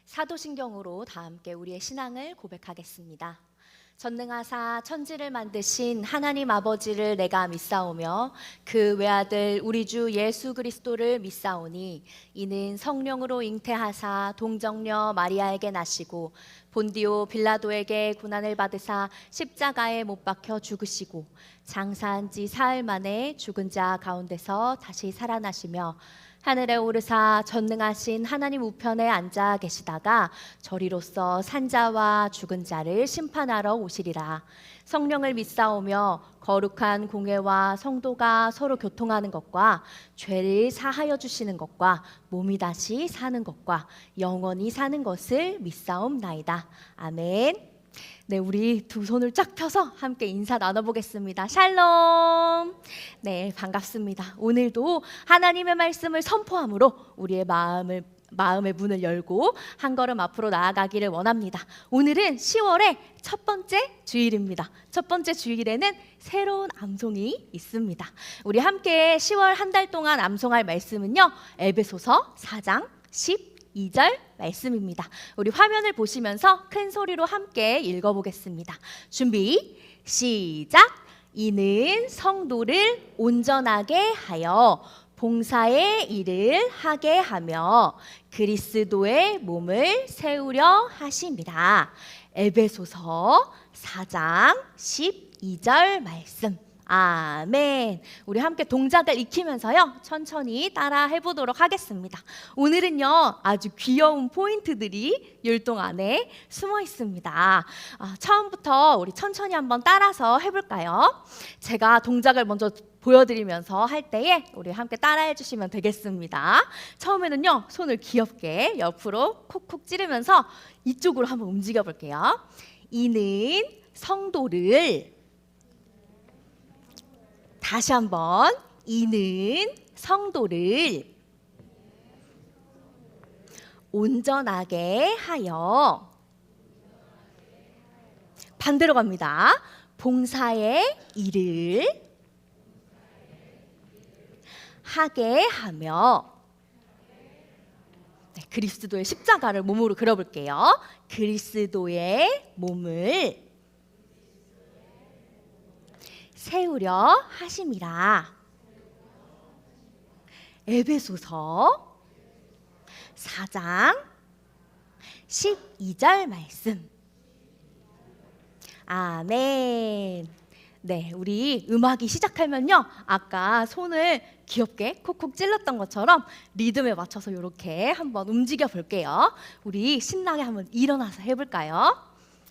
사도신경으로 다 함께 우리의 신앙을 고백하겠습니다. 전능하사 천지를 만드신 하나님 아버지를 내가 믿사오며 그 외아들 우리 주 예수 그리스도를 믿사오니 이는 성령으로 잉태하사 동정녀 마리아에게 나시고 본디오 빌라도에게 고난을 받으사 십자가에 못 박혀 죽으시고 장사한 지 사흘 만에 죽은 자 가운데서 다시 살아나시며 하늘에 오르사 전능하신 하나님 우편에 앉아 계시다가 저리로서 산자와 죽은 자를 심판하러 오시리라. 성령을 믿사오며 거룩한 공회와 성도가 서로 교통하는 것과 죄를 사하여 주시는 것과 몸이 다시 사는 것과 영원히 사는 것을 믿사옵나이다. 아멘. 네, 우리 두 손을 쫙 펴서 함께 인사 나눠보겠습니다. 샬롬. 네, 반갑습니다. 오늘도 하나님의 말씀을 선포함으로 우리의 마음의 문을 열고 한 걸음 앞으로 나아가기를 원합니다. 오늘은 10월의 첫 번째 주일입니다. 첫 번째 주일에는 새로운 암송이 있습니다. 우리 함께 10월 한 달 동안 암송할 말씀은요, 에베소서 4장 12절 말씀입니다. 우리 화면을 보시면서 큰 소리로 함께 읽어보겠습니다. 준비, 시작! 이는 성도를 온전하게 하여 봉사의 일을 하게 하며 그리스도의 몸을 세우려 하심이라. 에베소서 4장 12절 말씀. 아멘. 우리 함께 동작을 익히면서요, 천천히 따라 해보도록 하겠습니다. 오늘은요, 아주 귀여운 포인트들이 율동 안에 숨어 있습니다. 처음부터 우리 천천히 한번 따라서 해볼까요? 제가 동작을 먼저 보여드리면서 할 때에 우리 함께 따라해 주시면 되겠습니다. 처음에는요, 손을 귀엽게 옆으로 콕콕 찌르면서 이쪽으로 한번 움직여 볼게요. 이는 성도를, 다시 한번, 이는 성도를 온전하게 하여, 반대로 갑니다. 봉사의 일을 하게 하며, 네, 그리스도의 십자가를 몸으로 그려볼게요. 그리스도의 몸을 세우려 하심이라. 에베소서 4장 12절 말씀. 아멘. 네, 우리 음악이 시작하면요, 아까 손을 귀엽게 콕콕 찔렀던 것처럼 리듬에 맞춰서 이렇게 한번 움직여 볼게요. 우리 신나게 한번 일어나서 해볼까요?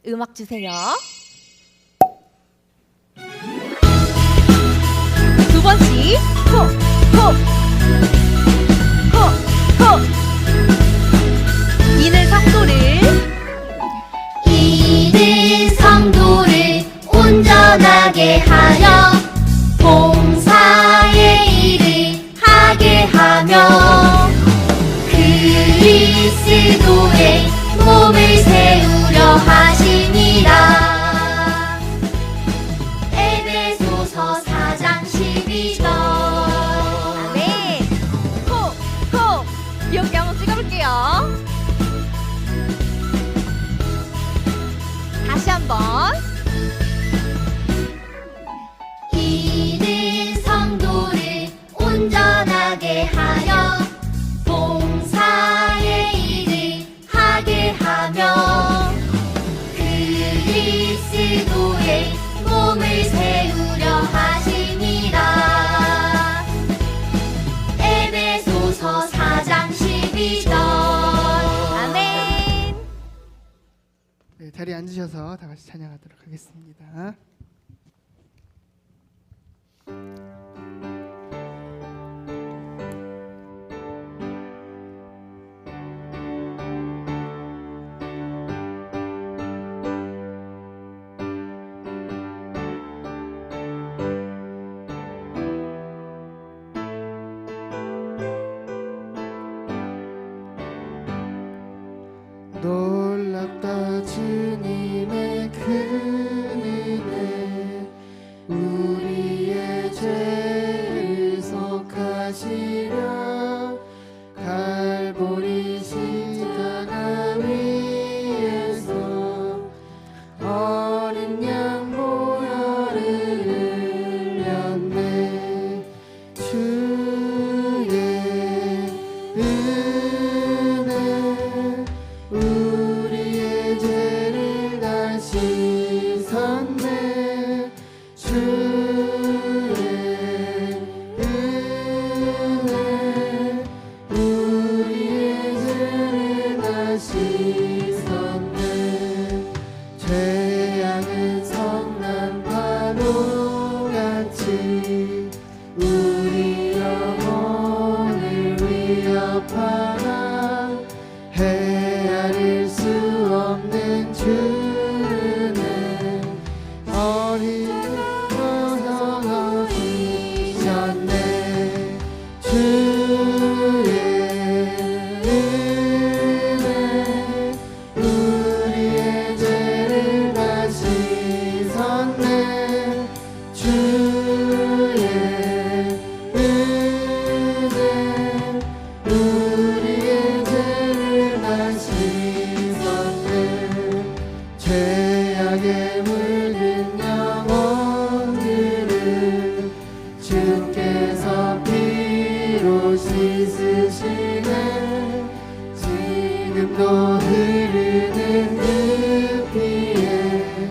음악 주세요. 두 번씩 호 이는 성도를 온전하게 하여 봉사의 일을 하게 하며 그리스도의 몸을 세우려 하심이라. 에베소서 4장 12절. 아멘. 호 귀엽게 한번 찍어볼게요. 다시 한번. 이는 성도를 온전하게 하여 봉사의 일을 하게 하며 그리스도의 몸을 세우려 하심이라. 에베소서 4장 12절. 아멘. 네, 자리에 앉으셔서 다 같이 찬양하도록 하겠습니다. 놀랍다 주님의 큰 은혜 파도같이 우리 영혼을 위협하나 헤아릴 수 없는 주는 어리석어 보이셨네. 주의 은혜 우리의 죄를 다 씻었네. 주의 은혜 우리의 죄를 다 씻었네. 죄악에 물든 영혼들을 주께서 피로 씻으시네. 지금도 흐르는 그 피에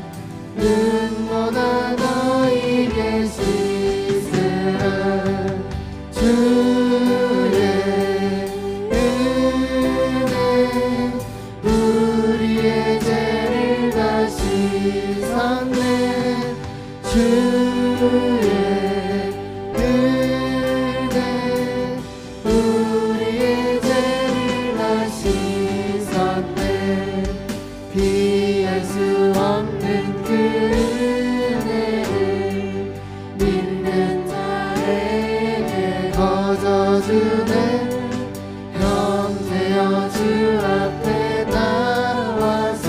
눈보다 너희를 씻으라. 주의 은혜 우리의 죄를 다 씻었네. 주의 은혜 우리의 죄를 다 씻었네. 피할 수 없는 그 은혜를 믿는 자에게 거저주네. 형제여 주 앞에 나와서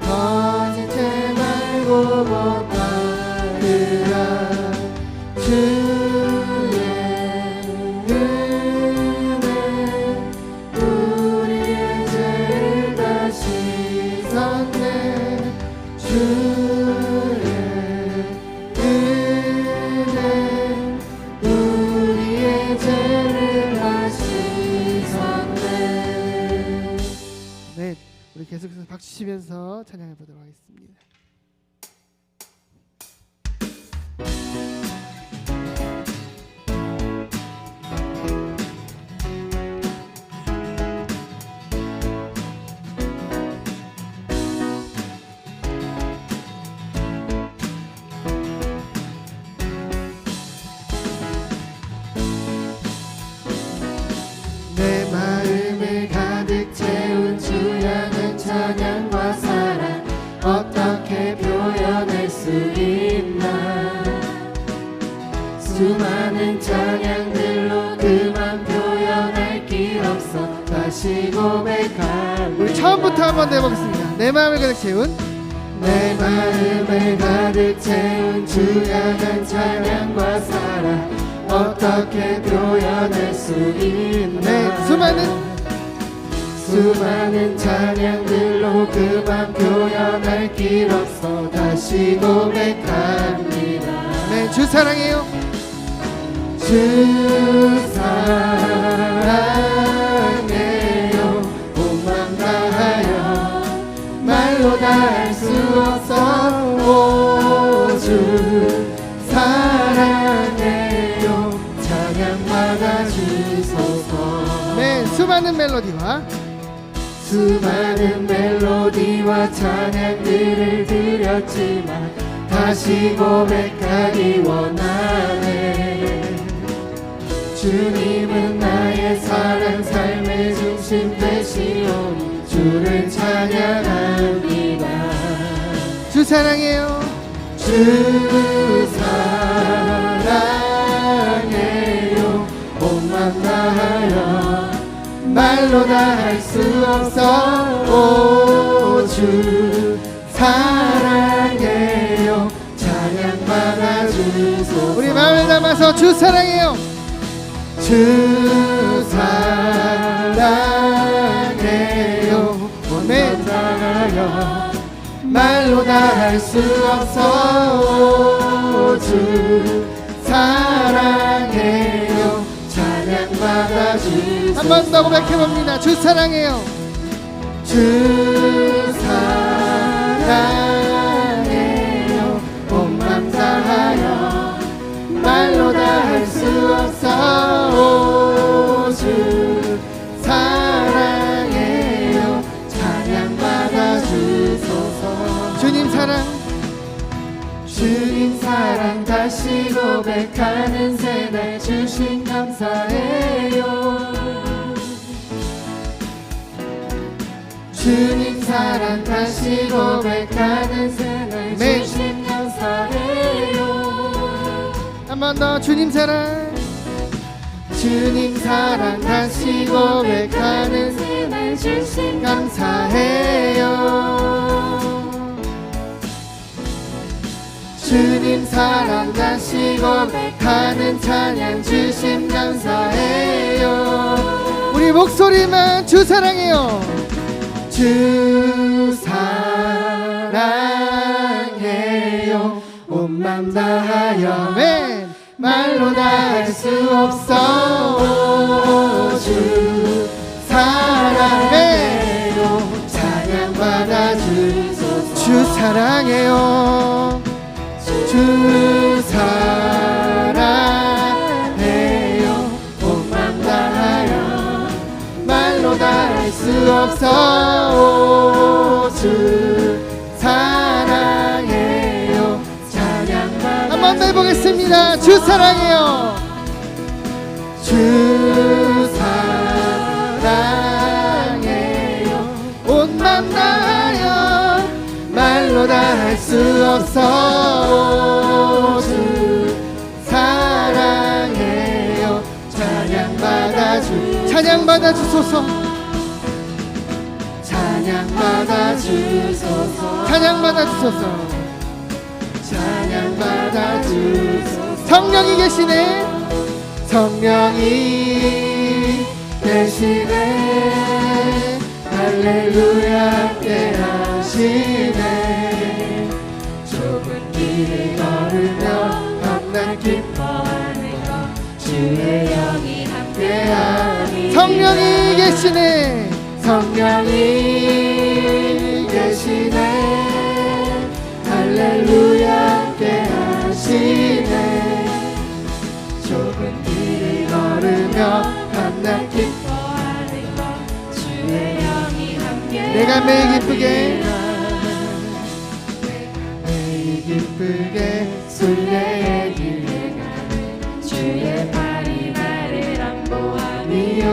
거짓 죄 말고 못 받으라. 주의 은혜 우리의 죄를 다 씻었네. 주의 은혜 우리의 죄를 다 씻었네. 네, 우리 계속해서 박수 치면서 찬양해 보도록 하겠습니다. 내 마음을 가득 채운 주야는 찬양과 사랑 어떻게 표현할 수 있나. 수많은 찬양들로 그만 표현할 길 없어 다시 고백합니다. 우리 처음부터 한번 내보겠습니다. 내 마음을 가득 채운 내 마음을 가득 채운 주야는 찬양과 사랑 어떻게 표현할 수 있나. 네, 수많은 찬양들로 그만 표현할 길 없어 다시 고백합니다. 네, 주 사랑해요. 주 사랑해요. 온 맘 다하여 말로 다 할 수 없어. 오, 주 사랑해요. 찬양 받아주소서. 네, 수많은 멜로디와 찬양들을 드렸지만 다시 고백하기 원하네. 주님은 나의 사랑 삶의 중심 되시오니 주를 찬양합니다. 주 사랑해요. 주 사랑해요. 온 맘 다하여 말로 다 할 수 없어. 오, 주 사랑해요. 찬양 받아주소서. 우리 마음을 담아서 주 사랑해요. 주 사랑해요. 온 맘 다하여 말로 다 할 수 없어. 오, 주 사랑해요. 찬양 받아주소서. 한 번 더 고백해봅니다. 주 사랑해요. 주 사랑해요. 온 맘 다하여 말로 다 할 수 없어. 오, 주 사랑해요. 찬양 받아주소서. 주님 사랑 주님 사랑 다시 고백하는 새날 주신 감사해요. 주님 사랑 다시 고백하는 새날 주신 감사해요. 한 번 더 주님 사랑, 주님 사랑 다시 고백하는 새날 주신 감사해요. 주님 사랑 다시 고백하는 찬양 주심 감사해요. 우리 목소리만 주 사랑해요. 주 사랑해요. 온 맘 다하여 말로 다 할 수 없어. 주 사랑해요. 찬양 받아 주소서. 주 사랑해요. 주 사랑해요. 온 맘 다하여 말로 다 할 수 없어. 주 사랑해요. 찬양받아. 한 번 더 해보겠습니다. 주 사랑해요. 주 사랑해요. 온 맘 다하여 말로 다 할 수 없어. 주 사랑해요. 찬양 받아 주소서. 찬양 받아 주소서. 찬양 받아 주소서. 찬양 받아 주소서. 성령이 계시네. 성령이 계시네. 할렐루야 함께 하시네. 좁은 길을 걸으며 밤낮 기뻐하는 것 주의 영이 함께하니. 성령이 계시네. 성령이 계시네. 할렐루야 함께 하시네. 좁은 길을 걸으며 밤낮 기뻐하는 것 주의 영이 함께. 내가 매일 기쁘게 기쁘게 순례의 길에 가는 주의 발이 나를 안보하니요.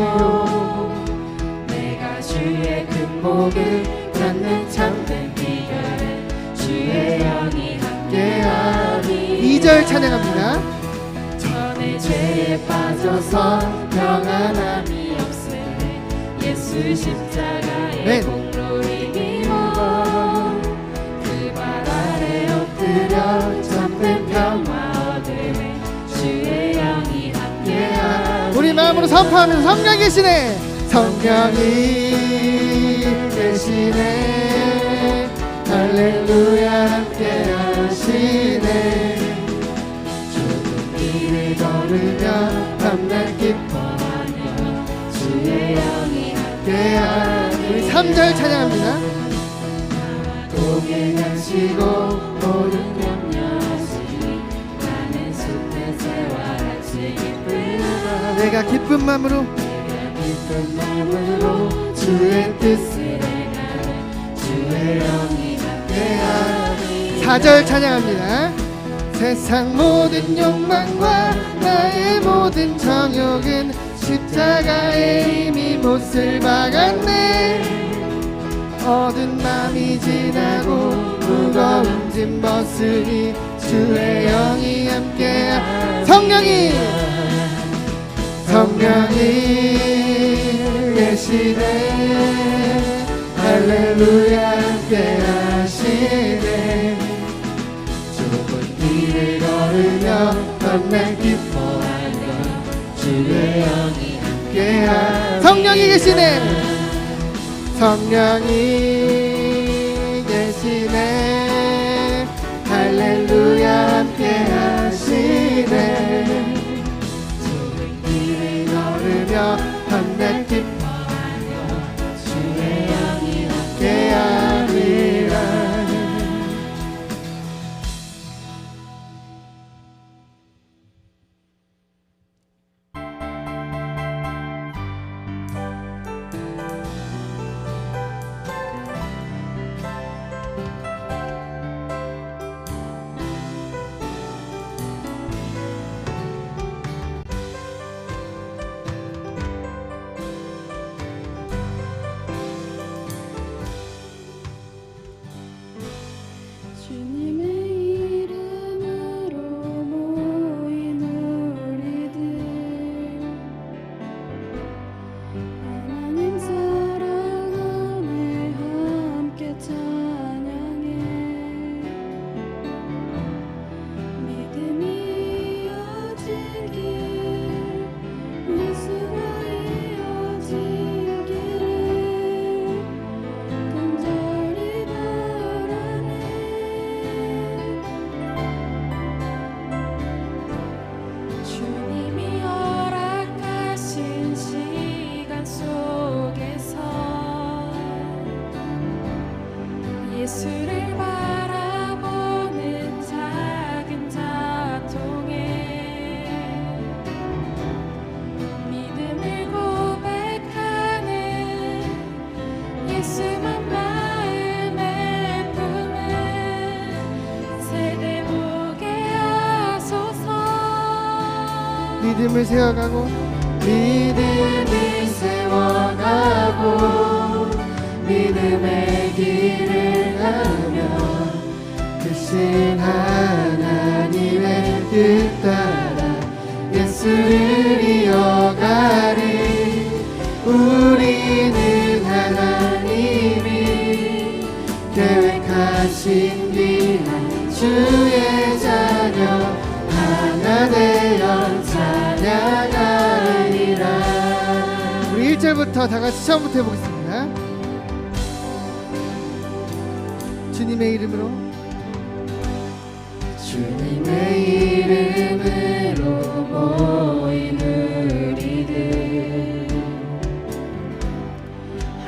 내가 주의 큰 복을 받는 참된 비결에 주의 영이 함께하니. 2절 찬양합니다. 전에 죄에 빠져서 평안함이 없으네. 예수 십자가의 공로 힘입어 참된 평화 얻으네. 주의 영이 함께하니. 우리 마음으로 선포하면서 성령이 계시네. 성령이 계시네. 할렐루야 함께 하시네. 좁은 길을 걸으며 밤낮 기뻐하며 주의 영이 함께하니. 우리 3절 찬양합니다. 동행하시고 모든 염려하시니 나는 숲의 새와 같이 기쁘다. 내가 기쁜 마음으로 주의 뜻을 행하는 주의 영이 함께하니. 4절 찬양합니다. 세상 모든 욕망과 나의 모든 정욕은 십자가에 이미 못을 박았네. 어두운 밤이 지나고 무거운 짐 벗으니 주의 영이 함께하. 성령이 계시네. 할렐루야 함께 하시네. 좁은 길을 걸으며 밤낮 기뻐하며 주의 영이 함께하. 성령이 계시네. 성령이 계시네. 할렐루야 함께 하시네. 좁은 길을 걸으며 밤낮 기뻐하며 주의 영이 함께 하리라. 믿음을 세워가고 믿음을 세워가고 믿음의 길을 가며 크신 하나님의 뜻 따라 예수를 이어가리. 우리는 하나님이 계획하신 귀한 주의 자녀 하나 되어 찬양하리라. 우리 1절부터 다 같이 처음부터 해보겠습니다. 주님의 이름으로 주님의 이름으로 모인 우리들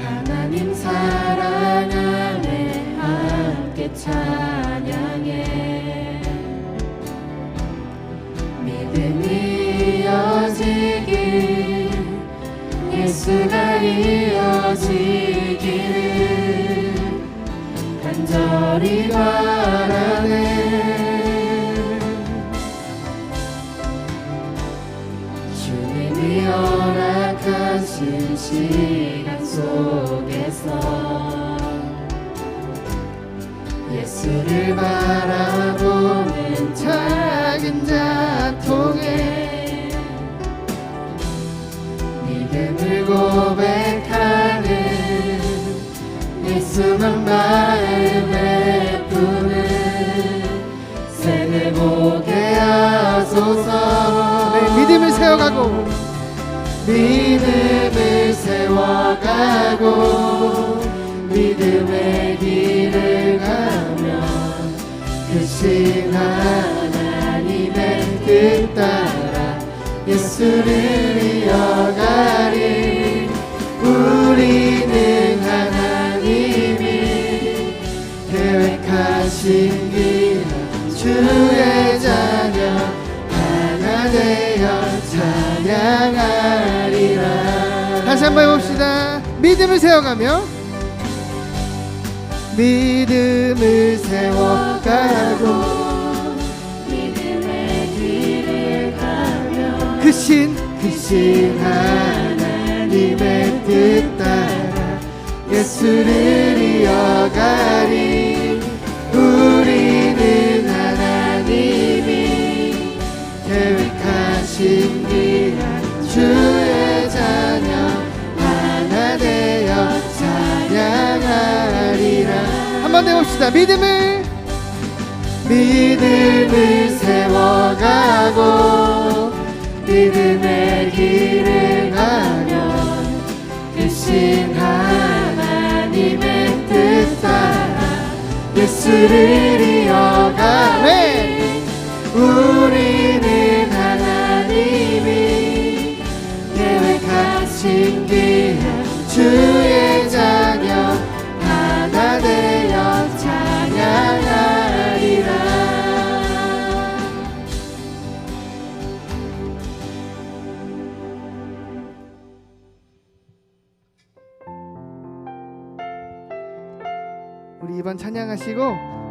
하나님 사랑 안에 함께 찬양해. 믿음이 이어지길 예수가 이어지기를 간절히 바라네. 주님이 허락하신 시간 속에서 예수를 바라보는 작은 자통에 믿음을 고백하는 예수만 마음에 품은 생을 보게 하소서. 네, 믿음을 세워가고 믿음을 세워가고 믿음의 길을 가며 크신 하나님의 뜻 따라 예수를 이어가리. 우리는 하나님이 계획하신 귀한 주의 자녀 하나 되어 찬양하리라. 다시 한번 해봅시다. 믿음을 세워가며 믿음을 세워가고 믿음의 길을 가며 크신 하나님의 뜻 따라 예수를 이어가리. 우리는 하나님이 계획하신 귀한 주의 자녀 하나 되어 찬양하리라. 한 번 해봅시다. 믿음을 세워가고 믿음의 길을 가며 크신 하나님의 뜻 따라 예수를 이어가네. 우리는 하나님이 계획하신 귀한 주의 자녀 하나 되어 찬양하리라. 우리 이번 찬양하시고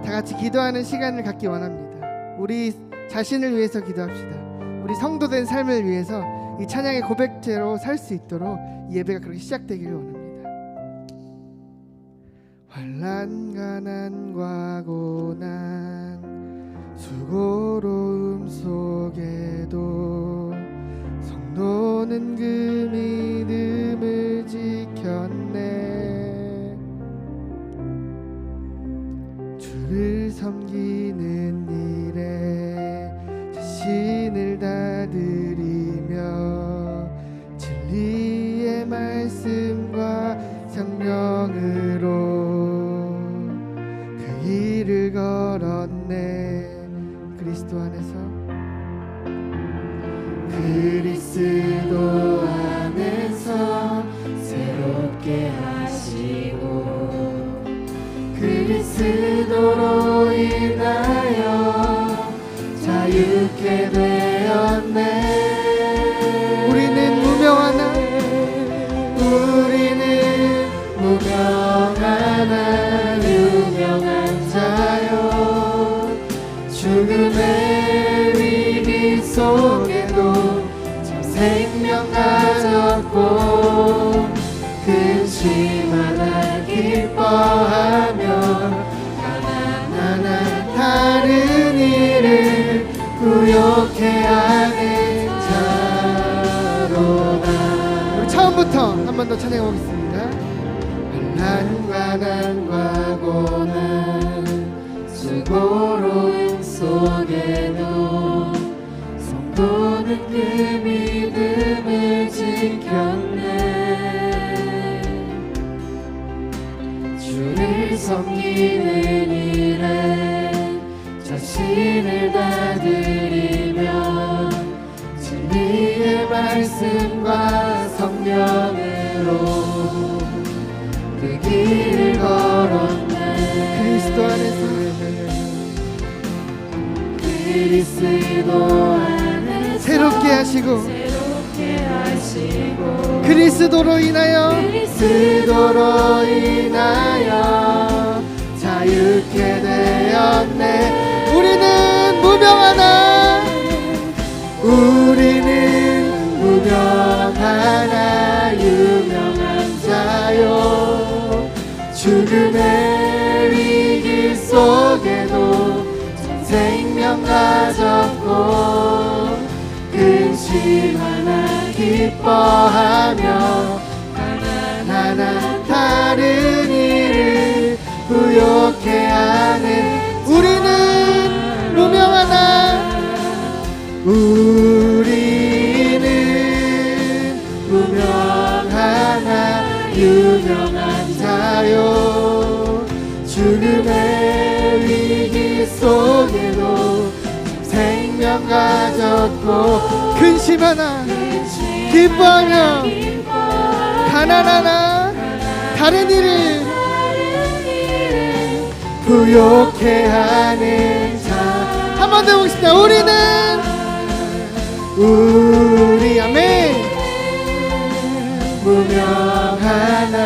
다 같이 기도하는 시간을 갖기 원합니다. 우리 자신을 위해서 기도합시다. 우리 성도된 삶을 위해서 이 찬양의 고백제로 살 수 있도록 이 예배가 그렇게 시작되기를 원합니다. 환난 가난과 고난 수고로움 속에도 성도는 그 믿음을 지켰네. 주를 섬기는 일에 자신을 다 드리며 진리의 말씀과 성령으로 그 길을 걸었네. 그리스도 안에서 그리스도 안에서 새롭게 하시고 그리스도로 인하여 자유케 되었네. 우리는 무명하나 유명한 자요 죽음의 위기 속에도 생명 가졌고 근심하나 기뻐하며 가난하나 다른 이를 부욕해 하는 자로다. 우리 처음부터 한 번 더 찬양해 보겠습니다. 난과 고난 수고로움 속에도 성도는 그 믿음을 지켰네. 주를 섬기는 일에 자신을 다 드리며 진리의 말씀과 성령으로 그 길을 걸었네. 그리스도 안에서 그리스도 안에서 새롭게 하시고 새롭게 하시고 그리스도로 인하여 자유케 되었네. 우리는 무명하나 유명한 자요. 죽음의 위기 속에도 생명 가졌고 근심하나 기뻐하며 가난하나 다른 이를 부욕해 하는 우리는 무명하나 유명한 자요. 죽음의 위기 속에도 생명 가졌고 근심하나 기뻐하며 가난하나 다른 일을 부욕해 하는 자. 한 번 더 해보겠습니다. 우리 아멘. 무명하나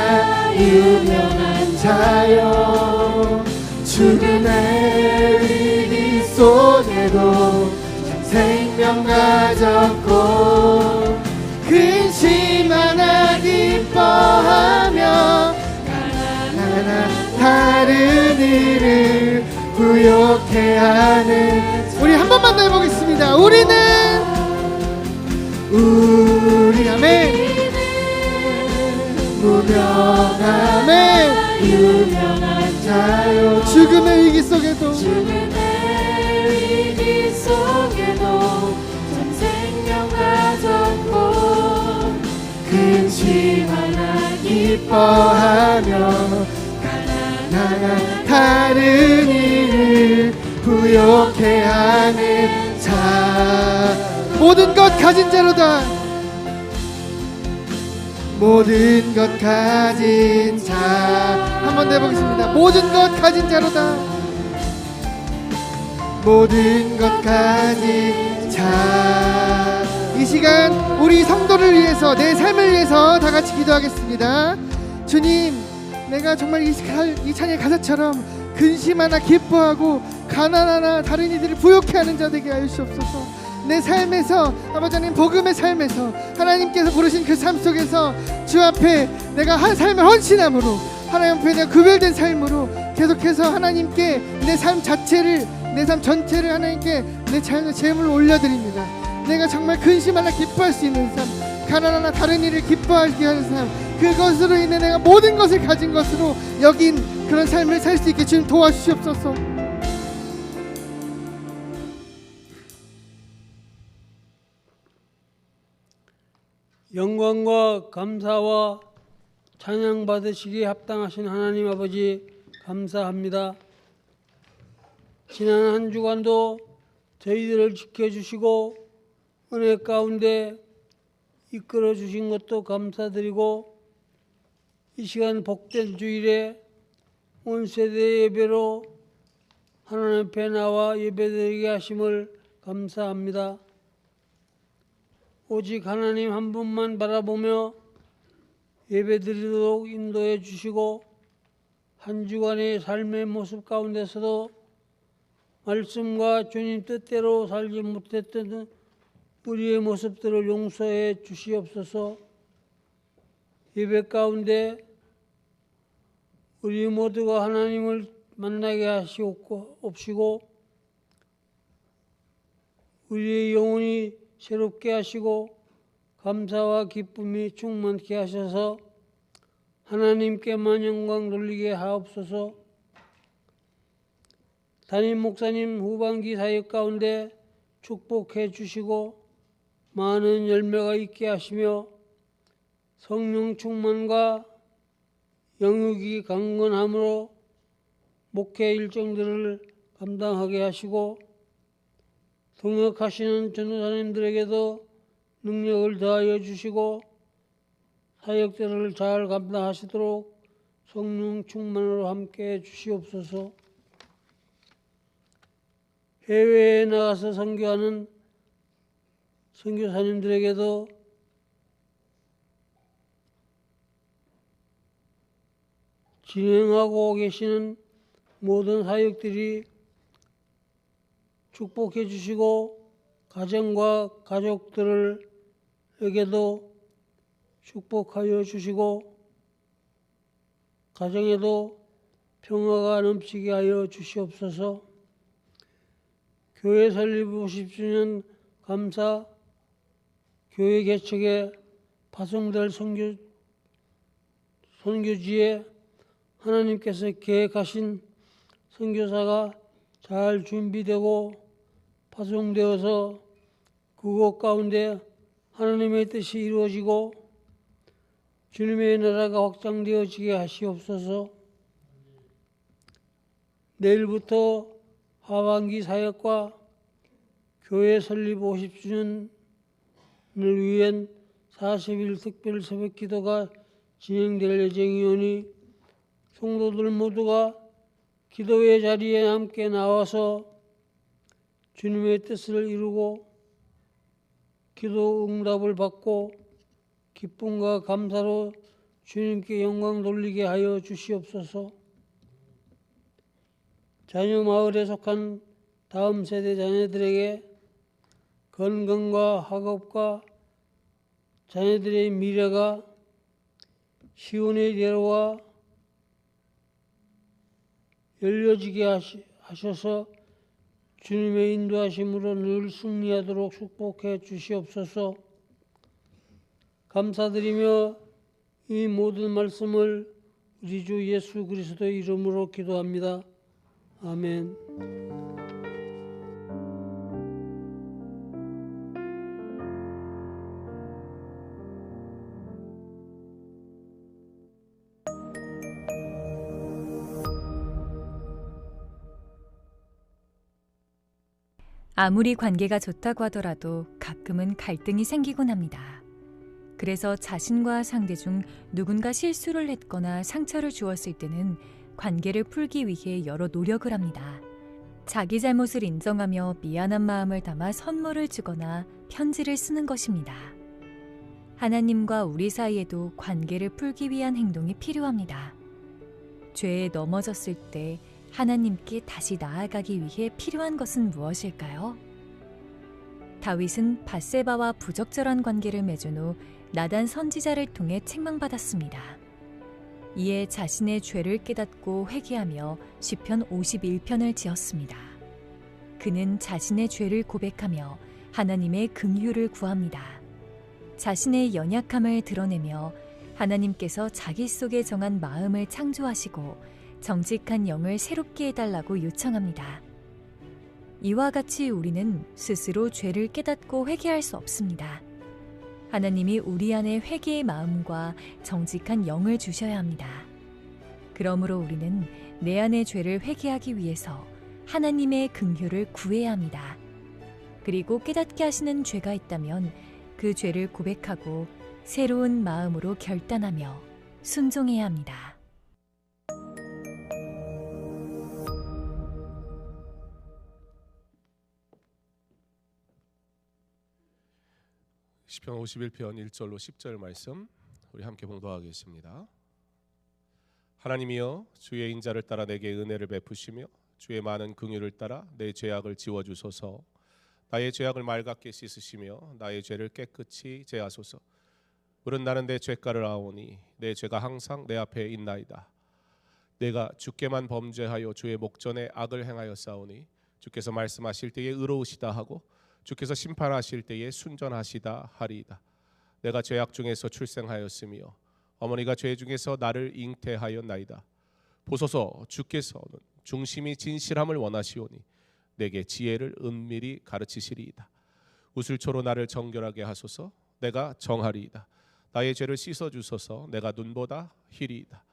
유명한 자요. 죽음의 위기 속에도 생명 가졌고 근심하나 기뻐하며 가난하나 다른 이를 부욕해 하는. 우리 한 번만 더 해보겠습니다. 우리 아멘. 무명하나 아멘. 유명한 자요. 죽음의 위기 속에도 죽음의 위기 속에도 참 생명 가졌고 근심하나 기뻐하며 가난하나 다른 이를 부욕해 하는 자. 모든 것 가진 자로다. 모든 것 가진 자. 한 번 더 해보겠습니다. 모든 것 가진 자로다. 모든 것 가진 자. 이 시간 우리 성도를 위해서, 내 삶을 위해서 다 같이 기도하겠습니다. 주님, 내가 정말 이 찬양의 가사처럼 근심하나 기뻐하고 가난하나 다른 이들을 부욕해 하는 자 되게 하여 주옵소서. 내 삶에서, 아버지 하나님, 복음의 삶에서 하나님께서 부르신 그 삶 속에서 주 앞에 내가 한 삶을 헌신함으로, 하나님 앞에 내가 구별된 삶으로 계속해서 하나님께 내 삶 자체를, 내 삶 전체를 하나님께 내 자연의 제물로 올려드립니다. 내가 정말 근심하나 기뻐할 수 있는 삶, 가난하나 다른 일을 기뻐하게 하는 삶, 그것으로 인해 내가 모든 것을 가진 것으로 여긴 그런 삶을 살 수 있게 주님 도와주시옵소서. 영광과 감사와 찬양 받으시기에 합당하신 하나님 아버지 감사합니다. 지난 한 주간도 저희들을 지켜주시고 은혜 가운데 이끌어 주신 것도 감사드리고, 이 시간 복된 주일에 온 세대 예배로 하나님 앞에 나와 예배드리게 하심을 감사합니다. 오직 하나님 한 분만 바라보며 예배드리도록 인도해 주시고, 한 주간의 삶의 모습 가운데서도 말씀과 주님 뜻대로 살지 못했던 우리의 모습들을 용서해 주시옵소서. 예배 가운데 우리 모두가 하나님을 만나게 하시옵시고 우리의 영혼이 새롭게 하시고 감사와 기쁨이 충만케 하셔서 하나님께만 영광 돌리게 하옵소서. 담임 목사님 후반기 사역 가운데 축복해 주시고 많은 열매가 있게 하시며 성령 충만과 영육이 강건함으로 목회 일정들을 감당하게 하시고 동역하시는 전도사님들에게도 능력을 더하여 주시고 사역들을 잘 감당하시도록 성령 충만으로 함께해 주시옵소서. 해외에 나가서 선교하는 선교사님들에게도 진행하고 계시는 모든 사역들이 축복해 주시고 가정과 가족들에게도 축복하여 주시고 가정에도 평화가 넘치게 하여 주시옵소서. 교회 설립 50주년 감사 교회 개척에 파송될 선교지에 하나님께서 계획하신 선교사가 잘 준비되고 파송되어서 그곳 가운데 하나님의 뜻이 이루어지고 주님의 나라가 확장되어지게 하시옵소서. 내일부터 하반기 사역과 교회 설립 50주년을 위한 40일 특별 새벽 기도가 진행될 예정이오니 성도들 모두가 기도의 자리에 함께 나와서 주님의 뜻을 이루고 기도 응답을 받고 기쁨과 감사로 주님께 영광 돌리게 하여 주시옵소서. 자녀 마을에 속한 다음 세대 자녀들에게 건강과 학업과 자녀들의 미래가 시온의 대로와 열려지게 하셔서 주님의 인도하심으로 늘 승리하도록 축복해 주시옵소서. 감사드리며 이 모든 말씀을 우리 주 예수 그리스도의 이름으로 기도합니다. 아멘. 아무리 관계가 좋다고 하더라도 가끔은 갈등이 생기곤 합니다. 그래서 자신과 상대 중 누군가 실수를 했거나 상처를 주었을 때는 관계를 풀기 위해 여러 노력을 합니다. 자기 잘못을 인정하며 미안한 마음을 담아 선물을 주거나 편지를 쓰는 것입니다. 하나님과 우리 사이에도 관계를 풀기 위한 행동이 필요합니다. 죄에 넘어졌을 때 하나님께 다시 나아가기 위해 필요한 것은 무엇일까요? 다윗은 밧세바와 부적절한 관계를 맺은 후 나단 선지자를 통해 책망받았습니다. 이에 자신의 죄를 깨닫고 회개하며 시편 51편을 지었습니다. 그는 자신의 죄를 고백하며 하나님의 긍휼을 구합니다. 자신의 연약함을 드러내며 하나님께서 자기 속에 정한 마음을 창조하시고 정직한 영을 새롭게 해달라고 요청합니다. 이와 같이 우리는 스스로 죄를 깨닫고 회개할 수 없습니다. 하나님이 우리 안에 회개의 마음과 정직한 영을 주셔야 합니다. 그러므로 우리는 내 안의 죄를 회개하기 위해서 하나님의 긍휼을 구해야 합니다. 그리고 깨닫게 하시는 죄가 있다면 그 죄를 고백하고 새로운 마음으로 결단하며 순종해야 합니다. 시편 51편 1절로 10절 말씀 우리 함께 봉독하겠습니다. 하나님이여 주의 인자를 따라 내게 은혜를 베푸시며 주의 많은 긍휼을 따라 내 죄악을 지워주소서. 나의 죄악을 맑게 씻으시며 나의 죄를 깨끗이 제하소서. 물은 나는 내 죄가를 아오니 내 죄가 항상 내 앞에 있나이다. 내가 주께만 범죄하여 주의 목전에 악을 행하였사오니 주께서 말씀하실 때에 의로우시다 하고 주께서 심판하실 때에 순전하시다 하리이다. 내가 죄악 중에서 출생하였으며 어머니가 죄 중에서 나를 잉태하였나이다. 보소서, 주께서는 중심이 진실함을 원하시오니 내게 지혜를 은밀히 가르치시리이다. 우슬초로 나를 정결하게 하소서. 내가 정하리이다. 나의 죄를 씻어 주소서. 내가 눈보다 희리이다.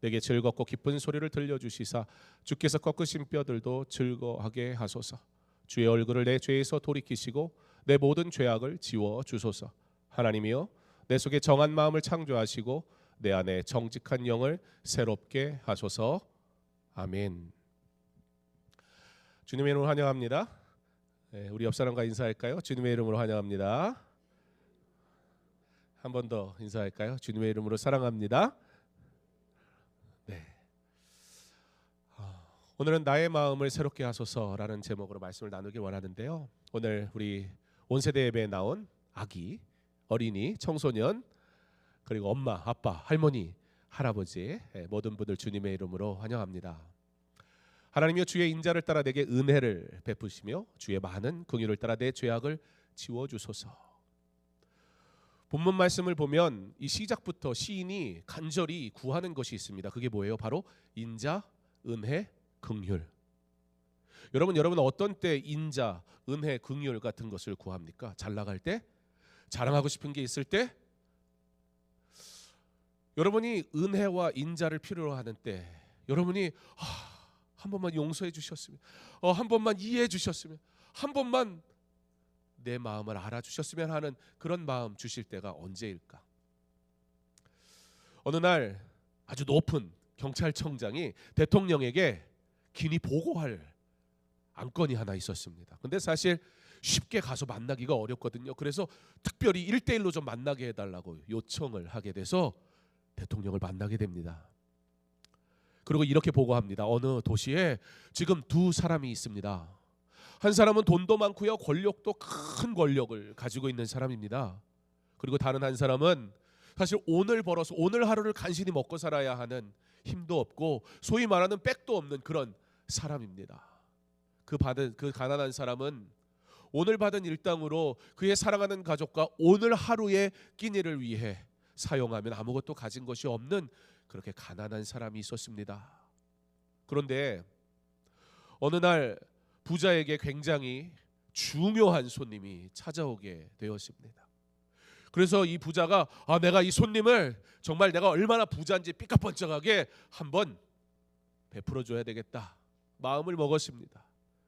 내게 즐겁고 기쁜 소리를 들려주시사 주께서 꺾으신 뼈들도 즐거하게 하소서. 주의 얼굴을 내 죄에서 돌이키시고 내 모든 죄악을 지워 주소서. 하나님이여, 내 속에 정한 마음을 창조하시고 내 안에 정직한 영을 새롭게 하소서. 아멘. 주님의 이름으로 환영합니다. 우리 옆 사람과 인사할까요? 주님의 이름으로 환영합니다. 한 번 더 인사할까요? 주님의 이름으로 사랑합니다. 네. 오늘은 나의 마음을 새롭게 하소서라는 제목으로 말씀을 나누길 원하는데요. 오늘 우리 온 세대 예배에 나온 아기, 어린이, 청소년, 그리고 엄마, 아빠, 할머니, 할아버지 모든 분들 주님의 이름으로 환영합니다. 하나님이여, 주의 인자를 따라 내게 은혜를 베푸시며 주의 많은 긍휼을 따라 내 죄악을 지워주소서. 본문 말씀을 보면 이 시작부터 시인이 간절히 구하는 것이 있습니다. 그게 뭐예요? 바로 인자, 은혜, 긍휼. 여러분 어떤 때 인자, 은혜, 긍휼 같은 것을 구합니까? 잘 나갈 때? 자랑하고 싶은 게 있을 때? 여러분이 은혜와 인자를 필요로 하는 때, 여러분이 한 번만 용서해 주셨으면, 한 번만 이해해 주셨으면, 한 번만 내 마음을 알아주셨으면 하는 그런 마음 주실 때가 언제일까? 어느 날 아주 높은 경찰청장이 대통령에게 긴히 보고할 안건이 하나 있었습니다. 근데 사실 쉽게 가서 만나기가 어렵거든요. 그래서 특별히 1대1로 좀 만나게 해달라고 요청을 하게 돼서 대통령을 만나게 됩니다. 그리고 이렇게 보고합니다. 어느 도시에 지금 두 사람이 있습니다. 한 사람은 돈도 많고요, 권력도 큰 권력을 가지고 있는 사람입니다. 그리고 다른 한 사람은 사실 오늘 벌어서 오늘 하루를 간신히 먹고 살아야 하는 힘도 없고 소위 말하는 백도 없는 그런 사람입니다. 그 가난한 사람은 오늘 받은 일당으로 그의 사랑하는 가족과 오늘 하루의 끼니를 위해 사용하면 아무것도 가진 것이 없는 그렇게 가난한 사람이 있었습니다. 그런데 어느 날 부자에게 굉장히 중요한 손님이 찾아오게 되었습니다. 그래서 이 부자가 내가 이 손님을 정말 내가 얼마나 부자인지 삐까뻔쩍하게 한번 베풀어 줘야 되겠다 마음을 먹었습니다.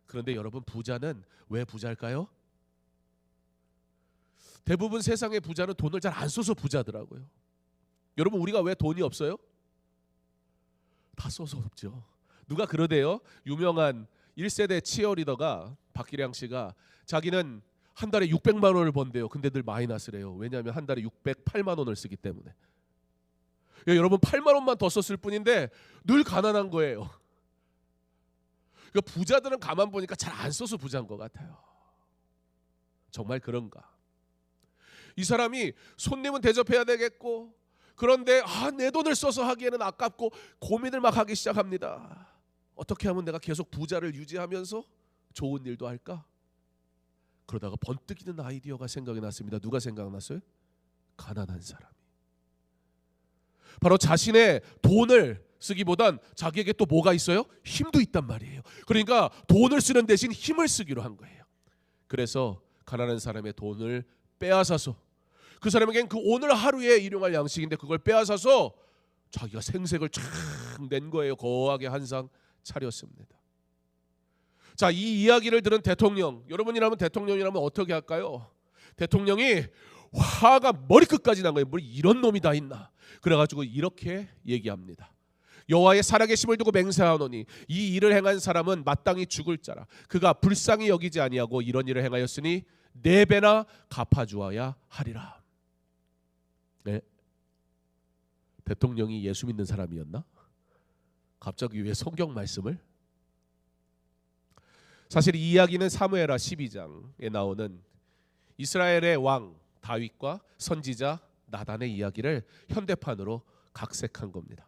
그런데 여러분, 부자는 왜 부자일까요? 대부분 세상의 부자는 돈을 잘 안 써서 부자더라고요. 여러분, 우리가 왜 돈이 없어요? 다 써서 없죠. 누가 그러대요? 유명한 1세대 치어리더가 박기량 씨가 자기는 한 달에 600만 원을 번대요. 근데 늘 마이너스를 해요. 왜냐하면 한 달에 608만 원을 쓰기 때문에. 여러분, 8만 원만 더 썼을 뿐인데 늘 가난한 거예요. 그러니까 부자들은 가만 보니까 잘 안 써서 부자인 것 같아요. 정말 그런가? 이 사람이 손님은 대접해야 되겠고, 그런데 내 돈을 써서 하기에는 아깝고 고민을 막 하기 시작합니다. 어떻게 하면 내가 계속 부자를 유지하면서 좋은 일도 할까? 그러다가 번뜩이는 아이디어가 생각이 났습니다. 누가 생각났어요? 가난한 사람이. 바로 자신의 돈을 쓰기보단 자기에게 또 뭐가 있어요? 힘도 있단 말이에요. 그러니까 돈을 쓰는 대신 힘을 쓰기로 한 거예요. 그래서 가난한 사람의 돈을 빼앗아서, 그 사람에겐 그 오늘 하루에 일용할 양식인데 그걸 빼앗아서 자기가 생색을 쫙 낸 거예요. 거하게 한상 차렸습니다. 자, 이 이야기를 들은 대통령, 여러분이라면 대통령이라면 어떻게 할까요? 대통령이 화가 머리끝까지 난 거예요. 뭐 이런 놈이 다 있나? 그래가지고 이렇게 얘기합니다. 여호와의 살아계심을 두고 맹세하노니 이 일을 행한 사람은 마땅히 죽을 자라. 그가 불쌍히 여기지 아니하고 이런 일을 행하였으니 4배나 갚아주어야 하리라. 네. 대통령이 예수 믿는 사람이었나? 갑자기 왜 성경 말씀을? 사실 이 이야기는 사무엘하 12장에 나오는 이스라엘의 왕 다윗과 선지자 나단의 이야기를 현대판으로 각색한 겁니다.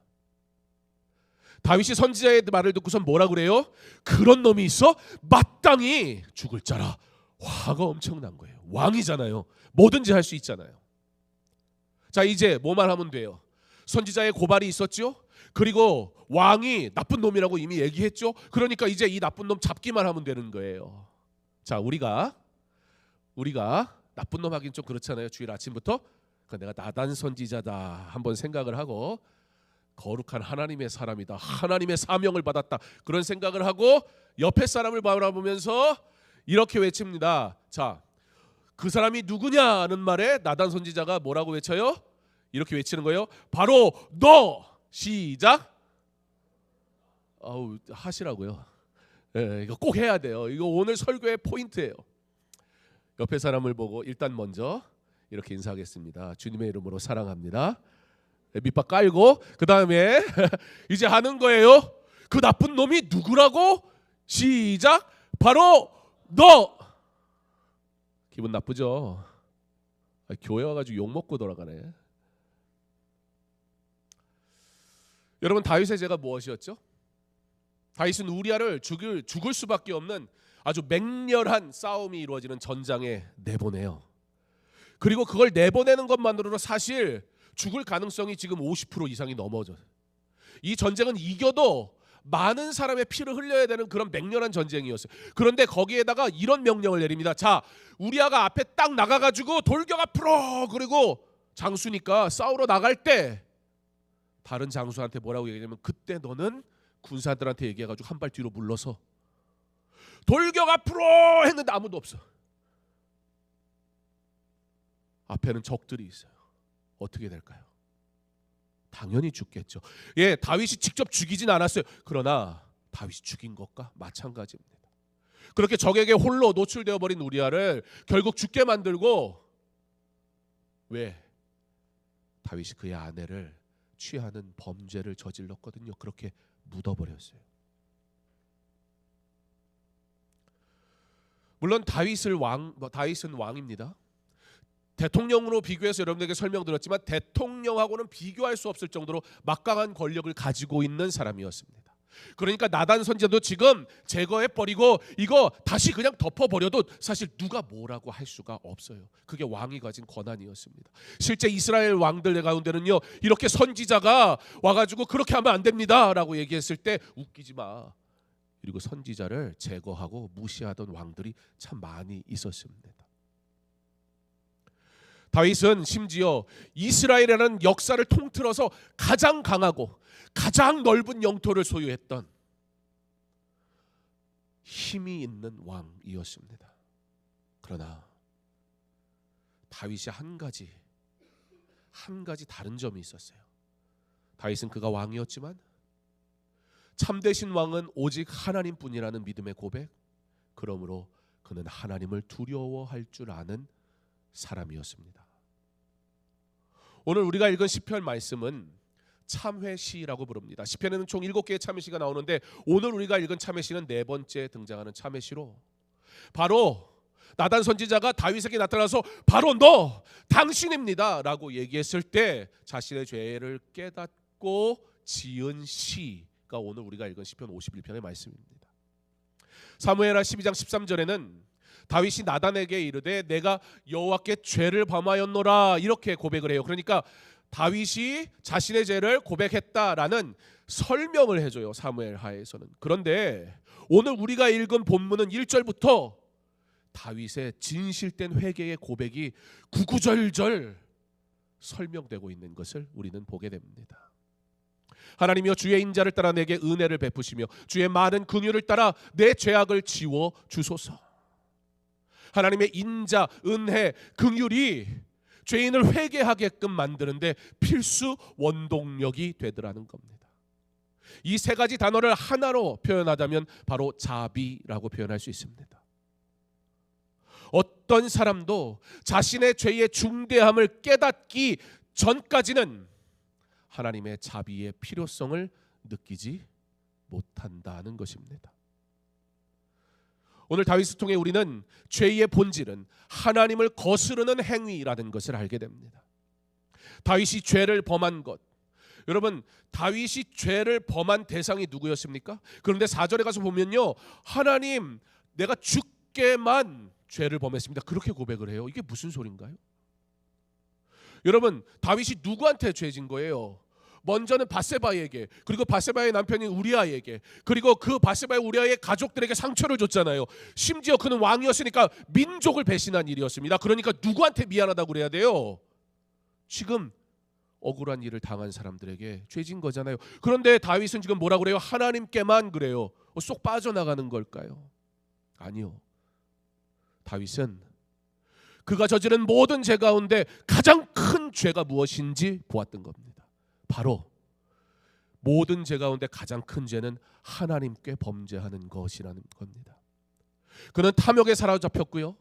다윗이 선지자의 말을 듣고선 뭐라 그래요? 그런 놈이 있어? 마땅히 죽을 자라. 화가 엄청난 거예요. 왕이잖아요. 뭐든지 할 수 있잖아요. 자, 이제 뭐만 하면 돼요? 선지자의 고발이 있었죠. 그리고 왕이 나쁜 놈이라고 이미 얘기했죠. 그러니까 이제 이 나쁜 놈 잡기만 하면 되는 거예요. 자, 우리가 나쁜 놈 하긴 좀 그렇잖아요. 주일 아침부터 내가 나단 선지자다 한번 생각을 하고, 거룩한 하나님의 사람이다, 하나님의 사명을 받았다, 그런 생각을 하고 옆에 사람을 바라보면서 이렇게 외칩니다. 자, 그 사람이 누구냐는 말에 나단 선지자가 뭐라고 외쳐요? 이렇게 외치는 거예요. 바로 너. 시작. 하시라고요. 이거 꼭 해야 돼요. 이거 오늘 설교의 포인트예요. 옆에 사람을 보고 일단 먼저 이렇게 인사하겠습니다. 주님의 이름으로 사랑합니다. 밑밥 깔고 그 다음에 이제 하는 거예요. 그 나쁜 놈이 누구라고? 시작. 바로 너. 기분 나쁘죠? 교회 와가지고 욕 먹고 돌아가네. 여러분, 다윗의 죄가 무엇이었죠? 다윗은 우리아를 죽을 수밖에 없는 아주 맹렬한 싸움이 이루어지는 전장에 내보내요. 그리고 그걸 내보내는 것만으로도 사실 죽을 가능성이 지금 50% 이상이 넘어져요. 이 전쟁은 이겨도 많은 사람의 피를 흘려야 되는 그런 맹렬한 전쟁이었어요. 그런데 거기에다가 이런 명령을 내립니다. 자, 우리아가 앞에 딱 나가가지고 돌격 앞으로. 그리고 장수니까 싸우러 나갈 때 다른 장수한테 뭐라고 얘기하냐면, 그때 너는 군사들한테 얘기해가지고 한 발 뒤로 물러서 돌격 앞으로 했는데 아무도 없어. 앞에는 적들이 있어요. 어떻게 될까요? 당연히 죽겠죠. 예, 다윗이 직접 죽이진 않았어요. 그러나 다윗이 죽인 것과 마찬가지입니다. 그렇게 적에게 홀로 노출되어 버린 우리아를 결국 죽게 만들고, 왜? 다윗이 그의 아내를 취하는 범죄를 저질렀거든요. 그렇게 묻어버렸어요. 물론 다윗은 왕입니다. 대통령으로 비교해서 여러분에게 설명드렸지만 대통령하고는 비교할 수 없을 정도로 막강한 권력을 가지고 있는 사람이었습니다. 그러니까 나단 선지자도 지금 제거해버리고 이거 다시 그냥 덮어버려도 사실 누가 뭐라고 할 수가 없어요. 그게 왕이 가진 권한이었습니다. 실제 이스라엘 왕들 가운데는요, 이렇게 선지자가 와가지고 그렇게 하면 안 됩니다 라고 얘기했을 때 웃기지 마, 그리고 선지자를 제거하고 무시하던 왕들이 참 많이 있었습니다. 다윗은 심지어 이스라엘이라는 역사를 통틀어서 가장 강하고 가장 넓은 영토를 소유했던 힘이 있는 왕이었습니다. 그러나 다윗이 한 가지 다른 점이 있었어요. 다윗은 그가 왕이었지만 참되신 왕은 오직 하나님뿐이라는 믿음의 고백, 그러므로 그는 하나님을 두려워할 줄 아는 사람이었습니다. 오늘 우리가 읽은 시편 말씀은 참회시라고 부릅니다. 시편에는 총 7개의 참회시가 나오는데 오늘 우리가 읽은 참회시는 4번째 등장하는 참회시로, 바로 나단 선지자가 다윗에게 나타나서 바로 너, 당신입니다 라고 얘기했을 때 자신의 죄를 깨닫고 지은 시가 오늘 우리가 읽은 시편 51편의 말씀입니다. 사무엘하 12장 13절에는 다윗이 나단에게 이르되 내가 여호와께 죄를 범하였노라 이렇게 고백을 해요. 그러니까 다윗이 자신의 죄를 고백했다라는 설명을 해줘요, 사무엘하에서는. 그런데 오늘 우리가 읽은 본문은 1절부터 다윗의 진실된 회개의 고백이 구구절절 설명되고 있는 것을 우리는 보게 됩니다. 하나님이여 주의 인자를 따라 내게 은혜를 베푸시며 주의 많은 긍휼을 따라 내 죄악을 지워 주소서. 하나님의 인자, 은혜, 긍휼이 죄인을 회개하게끔 만드는데 필수 원동력이 되더라는 겁니다. 이 세 가지 단어를 하나로 표현하자면 바로 자비라고 표현할 수 있습니다. 어떤 사람도 자신의 죄의 중대함을 깨닫기 전까지는 하나님의 자비의 필요성을 느끼지 못한다는 것입니다. 오늘 다윗을 통해 우리는 죄의 본질은 하나님을 거스르는 행위라는 것을 알게 됩니다. 다윗이 죄를 범한 것, 여러분 다윗이 죄를 범한 대상이 누구였습니까? 그런데 4절에 가서 보면요, 하나님 내가 주께만 죄를 범했습니다, 그렇게 고백을 해요. 이게 무슨 소린가요? 여러분 다윗이 누구한테 죄진 거예요? 먼저는 바세바에게, 그리고 바세바의 남편인 우리아에게, 그리고 그 바세바의 우리아의 가족들에게 상처를 줬잖아요. 심지어 그는 왕이었으니까 민족을 배신한 일이었습니다. 그러니까 누구한테 미안하다고 그래야 돼요? 지금 억울한 일을 당한 사람들에게 죄진 거잖아요. 그런데 다윗은 지금 뭐라고 그래요? 하나님께만 그래요. 쏙 빠져나가는 걸까요? 아니요. 다윗은 그가 저지른 모든 죄 가운데 가장 큰 죄가 무엇인지 보았던 겁니다. 바로 모든 죄 가운데 가장 큰 죄는 하나님께 범죄하는 것이라는 겁니다. 그는 탐욕에 사로잡혔고요,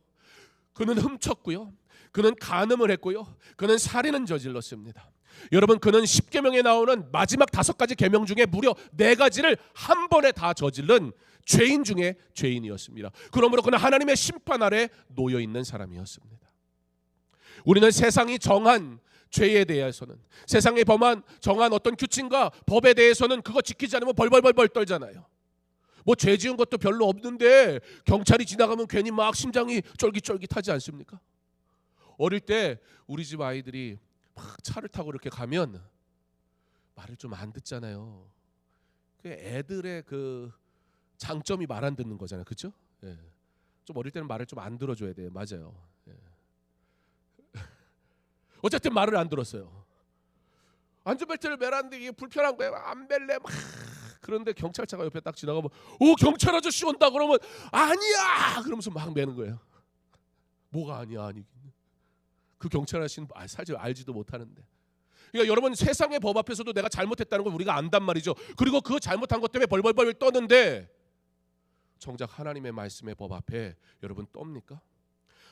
그는 훔쳤고요, 그는 간음을 했고요, 그는 살인을 저질렀습니다. 여러분 그는 10계명에 나오는 마지막 5가지 계명 중에 무려 4가지를 한 번에 다 저질른 죄인 중에 죄인이었습니다. 그러므로 그는 하나님의 심판 아래 놓여 있는 사람이었습니다. 우리는 세상이 정한 죄에 대해서는, 세상에 정한 어떤 규칙과 법에 대해서는 그거 지키지 않으면 벌벌벌 떨잖아요. 뭐 죄 지은 것도 별로 없는데 경찰이 지나가면 괜히 막 심장이 쫄깃쫄깃하지 않습니까? 어릴 때 우리 집 아이들이 막 차를 타고 이렇게 가면 말을 좀 안 듣잖아요. 그 애들의 그 장점이 말 안 듣는 거잖아요, 그렇죠? 예. 좀 어릴 때는 말을 좀 안 들어줘야 돼요. 맞아요. 예. 어쨌든 말을 안 들었어요. 안전벨트를 매라는데 이게 불편한 거예요. 안 멜래 막. 그런데 경찰차가 옆에 딱 지나가면 경찰 아저씨 온다 그러면 아니야 그러면서 막 매는 거예요. 뭐가 아니야? 아니 그 경찰 아저씨는 사실 알지도 못하는데. 그러니까 여러분 세상의 법 앞에서도 내가 잘못했다는 걸 우리가 안단 말이죠. 그리고 그 잘못한 것 때문에 벌벌벌 떠는데 정작 하나님의 말씀의 법 앞에 여러분 떱니까?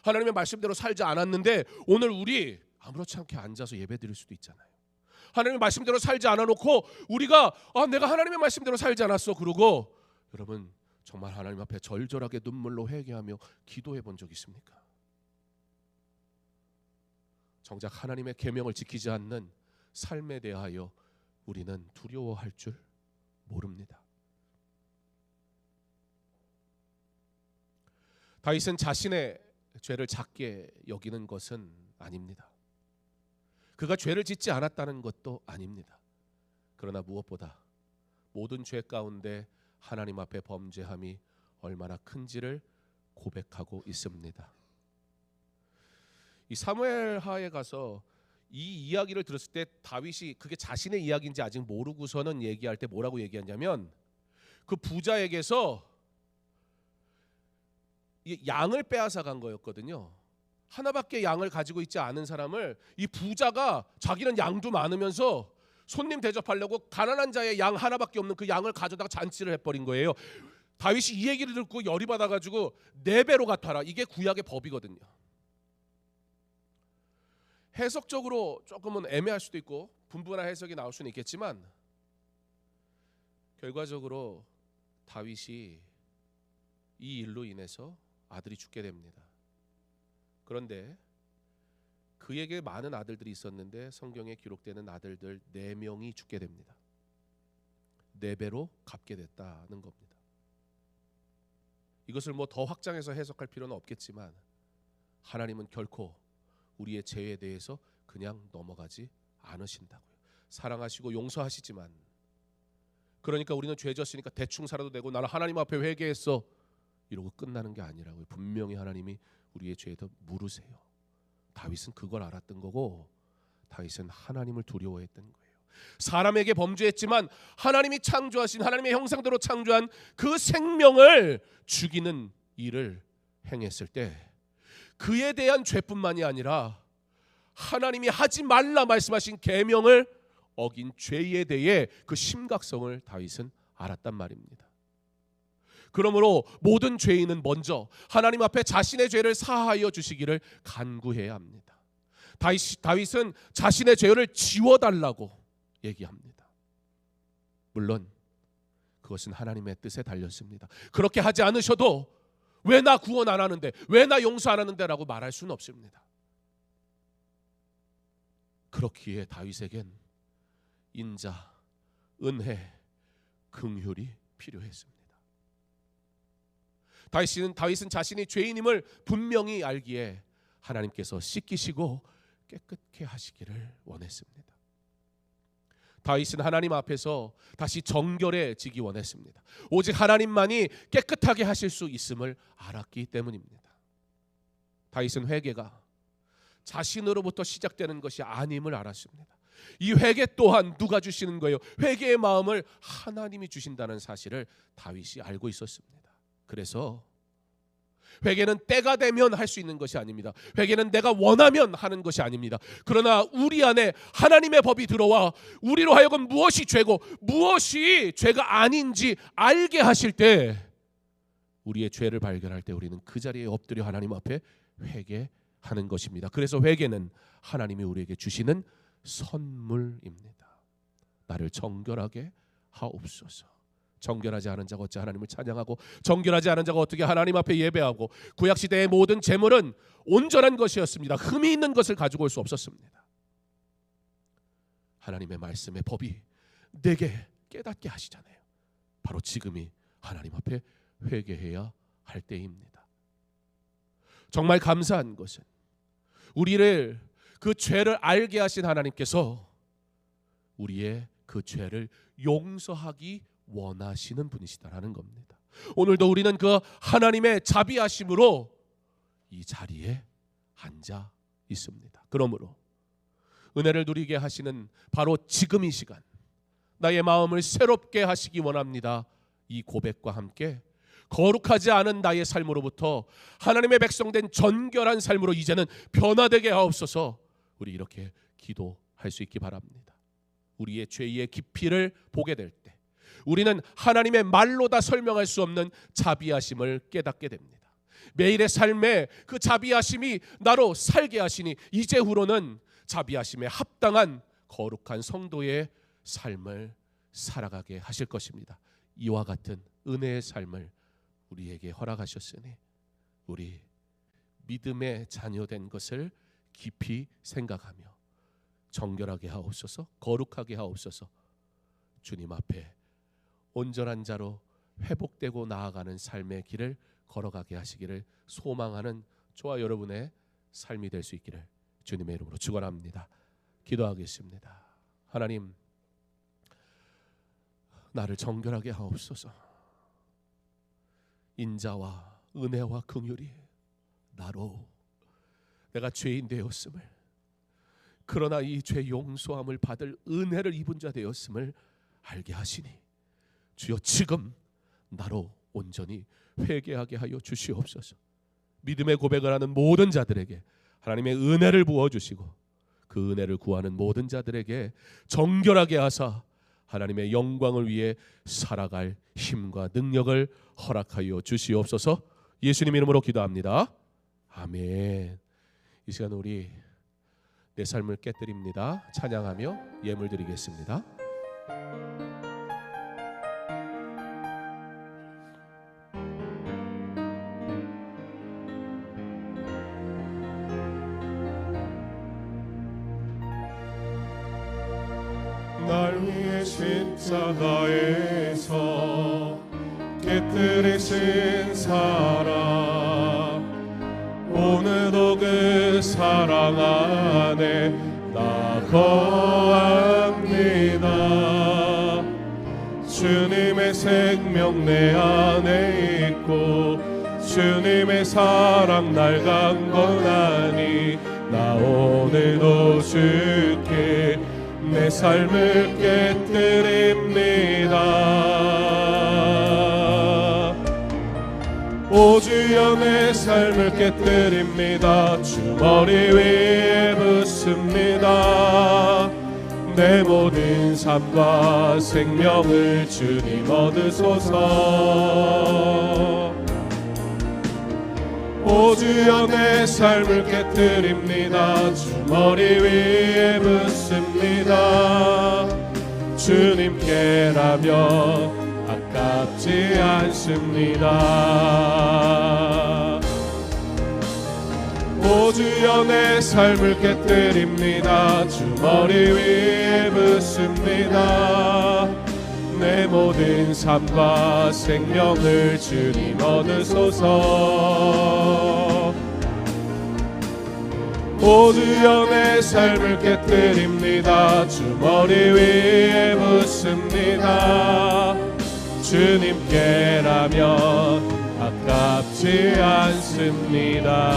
하나님의 말씀대로 살지 않았는데 오늘 우리 아무렇지 않게 앉아서 예배 드릴 수도 있잖아요. 하나님의 말씀대로 살지 않아놓고 우리가 내가 하나님의 말씀대로 살지 않았어 그러고 여러분 정말 하나님 앞에 절절하게 눈물로 회개하며 기도해 본 적 있습니까? 정작 하나님의 계명을 지키지 않는 삶에 대하여 우리는 두려워할 줄 모릅니다. 다윗은 자신의 죄를 작게 여기는 것은 아닙니다. 그가 죄를 짓지 않았다는 것도 아닙니다. 그러나 무엇보다 모든 죄 가운데 하나님 앞에 범죄함이 얼마나 큰지를 고백하고 있습니다. 이 사무엘하에 가서 이 이야기를 들었을 때 다윗이 그게 자신의 이야기인지 아직 모르고서는 얘기할 때 뭐라고 얘기하냐면 그 부자에게서 양을 빼앗아 간 거였거든요. 하나밖에 양을 가지고 있지 않은 사람을 이 부자가 자기는 양도 많으면서 손님 대접하려고 가난한 자의 양 하나밖에 없는 그 양을 가져다가 잔치를 해버린 거예요. 다윗이 이 얘기를 듣고 열이 받아가지고 4배로 갚아라. 이게 구약의 법이거든요. 해석적으로 조금은 애매할 수도 있고 분분한 해석이 나올 수는 있겠지만 결과적으로 다윗이 이 일로 인해서 아들이 죽게 됩니다. 그런데 그에게 많은 아들들이 있었는데 성경에 기록되는 아들들 4명이 죽게 됩니다. 4배로 갚게 됐다는 겁니다. 이것을 뭐 더 확장해서 해석할 필요는 없겠지만 하나님은 결코 우리의 죄에 대해서 그냥 넘어가지 않으신다고요. 사랑하시고 용서하시지만 그러니까 우리는 죄 졌으니까 대충 살아도 되고 나는 하나님 앞에 회개했어 이러고 끝나는 게 아니라고요. 분명히 하나님이 우리의 죄에 더 물으세요. 다윗은 그걸 알았던 거고 다윗은 하나님을 두려워했던 거예요. 사람에게 범죄했지만 하나님이 창조하신 하나님의 형상대로 창조한 그 생명을 죽이는 일을 행했을 때 그에 대한 죄뿐만이 아니라 하나님이 하지 말라 말씀하신 계명을 어긴 죄에 대해 그 심각성을 다윗은 알았단 말입니다. 그러므로 모든 죄인은 먼저 하나님 앞에 자신의 죄를 사하여 주시기를 간구해야 합니다. 다윗은 자신의 죄를 지워달라고 얘기합니다. 물론 그것은 하나님의 뜻에 달렸습니다. 그렇게 하지 않으셔도 왜 나 구원 안 하는데, 왜 나 용서 안 하는데 라고 말할 수는 없습니다. 그렇기에 다윗에겐 인자, 은혜, 긍휼이 필요했습니다. 다윗은 자신이 죄인임을 분명히 알기에 하나님께서 씻기시고 깨끗게 하시기를 원했습니다. 다윗은 하나님 앞에서 다시 정결해지기 원했습니다. 오직 하나님만이 깨끗하게 하실 수 있음을 알았기 때문입니다. 다윗은 회개가 자신으로부터 시작되는 것이 아님을 알았습니다. 이 회개 또한 누가 주시는 거예요? 회개의 마음을 하나님이 주신다는 사실을 다윗이 알고 있었습니다. 그래서 회개는 때가 되면 할 수 있는 것이 아닙니다. 회개는 내가 원하면 하는 것이 아닙니다. 그러나 우리 안에 하나님의 법이 들어와 우리로 하여금 무엇이 죄고 무엇이 죄가 아닌지 알게 하실 때, 우리의 죄를 발견할 때 우리는 그 자리에 엎드려 하나님 앞에 회개하는 것입니다. 그래서 회개는 하나님이 우리에게 주시는 선물입니다. 나를 정결하게 하옵소서. 정결하지 않은 자가 어찌 하나님을 찬양하고, 정결하지 않은 자가 어떻게 하나님 앞에 예배하고. 구약시대의 모든 제물은 온전한 것이었습니다. 흠이 있는 것을 가지고 올 수 없었습니다. 하나님의 말씀의 법이 내게 깨닫게 하시잖아요. 바로 지금이 하나님 앞에 회개해야 할 때입니다. 정말 감사한 것은 우리를 그 죄를 알게 하신 하나님께서 우리의 그 죄를 용서하기 원하시는 분이시다라는 겁니다. 오늘도 우리는 그 하나님의 자비하심으로 이 자리에 앉아 있습니다. 그러므로 은혜를 누리게 하시는 바로 지금 이 시간, 나의 마음을 새롭게 하시기 원합니다. 이 고백과 함께 거룩하지 않은 나의 삶으로부터 하나님의 백성된 정결한 삶으로 이제는 변화되게 하옵소서. 우리 이렇게 기도할 수 있기 바랍니다. 우리의 죄의 깊이를 보게 될 때 우리는 하나님의 말로 다 설명할 수 없는 자비하심을 깨닫게 됩니다. 매일의 삶에 그 자비하심이 나로 살게 하시니 이제후로는 자비하심에 합당한 거룩한 성도의 삶을 살아가게 하실 것입니다. 이와 같은 은혜의 삶을 우리에게 허락하셨으니 우리 믿음의 자녀된 것을 깊이 생각하며 정결하게 하옵소서, 거룩하게 하옵소서. 주님 앞에 온전한 자로 회복되고 나아가는 삶의 길을 걸어가게 하시기를 소망하는 저와 여러분의 삶이 될 수 있기를 주님의 이름으로 축원합니다. 기도하겠습니다. 하나님, 나를 정결하게 하옵소서. 인자와 은혜와 긍휼이 나로 내가 죄인 되었음을, 그러나 이 죄 용서함을 받을 은혜를 입은 자 되었음을 알게 하시니 주여 지금 나로 온전히 회개하게 하여 주시옵소서. 믿음의 고백을 하는 모든 자들에게 하나님의 은혜를 부어주시고 그 은혜를 구하는 모든 자들에게 정결하게 하사 하나님의 영광을 위해 살아갈 힘과 능력을 허락하여 주시옵소서. 예수님 이름으로 기도합니다. 아멘. 이 시간 우리 내 삶을 깨뜨립니다. 찬양하며 예물 드리겠습니다. 날 위해 십자가에서 깨뜨리신 사랑, 오늘도 그 사랑 안에 나 거합니다. 주님의 생명 내 안에 있고 주님의 사랑 날 강건하니 나 오늘도 주께 내 삶을 깨뜨립니다. 오 주여 내 삶을 깨뜨립니다. 주 머리 위에 붓습니다. 내 모든 삶과 생명을 주님 얻으소서. 오 주여 내 삶을 깨뜨립니다. 주 머리 위에 붓습니다. 주님께라면 아까 아깝지 않습니다. 오 주여 내 삶을 깨뜨립니다. 주 머리 위에 붓습니다. 내 모든 삶과 생명을 주님 얻으소서. 오 주여 내 삶을 깨뜨립니다. 주 머리 위에 붓습니다. 주님께라면 아깝지 않습니다.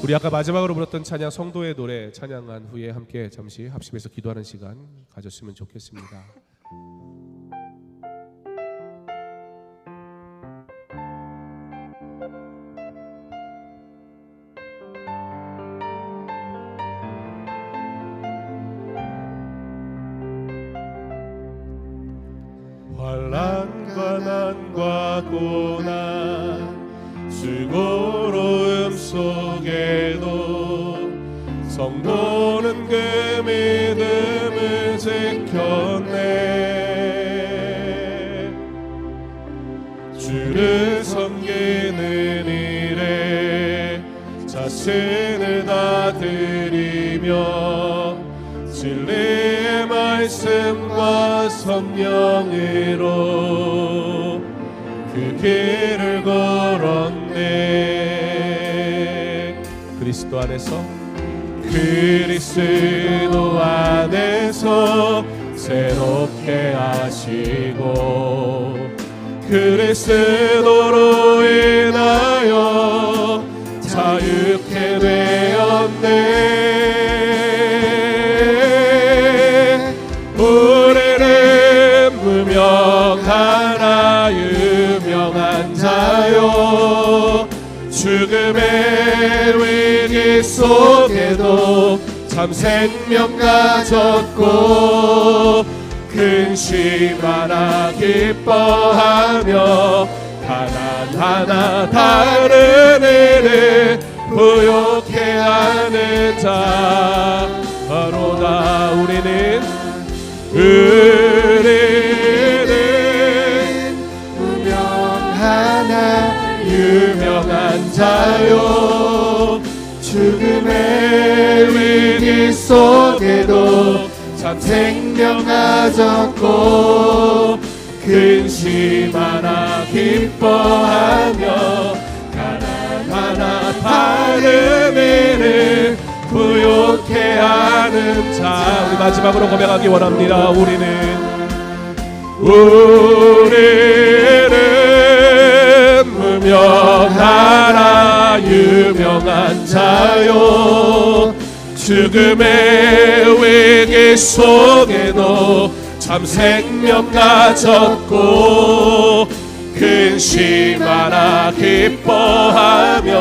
우리 아까 마지막으로 불렀던 찬양 성도의 노래 찬양한 후에 함께 잠시 합심해서 기도하는 시간 가졌으면 좋겠습니다. 환난과 난과 고난 수고로움 속에도 성도는 그 믿음을 지켰네. 주를 섬기는 일에 자신을 다 드리며 진리의 말씀과 성령으로 그 길을 걸었네. 그리스도 안에서 새롭게 하시고 그리스도로 인하여 자유케 되었네. 우리는 무명하나 유명한 자요 죽음의 위기 속에도 참 생명 가졌고 근심 하나 기뻐하며 가난하나 다른 일을 부욕해 하는 자로다. 우리는 무명하나 유명한 자요 죽음의 위기 속에도 참 생명 가졌고 근심 하나 기뻐하며 가난하나 다른 일을 부욕해 하는 자. 우리 마지막으로 고백하기 원합니다. 우리는 무명하나 유명한 자요 죽음의 위기 속에도 참 생명 가졌고 근심 하나 기뻐하며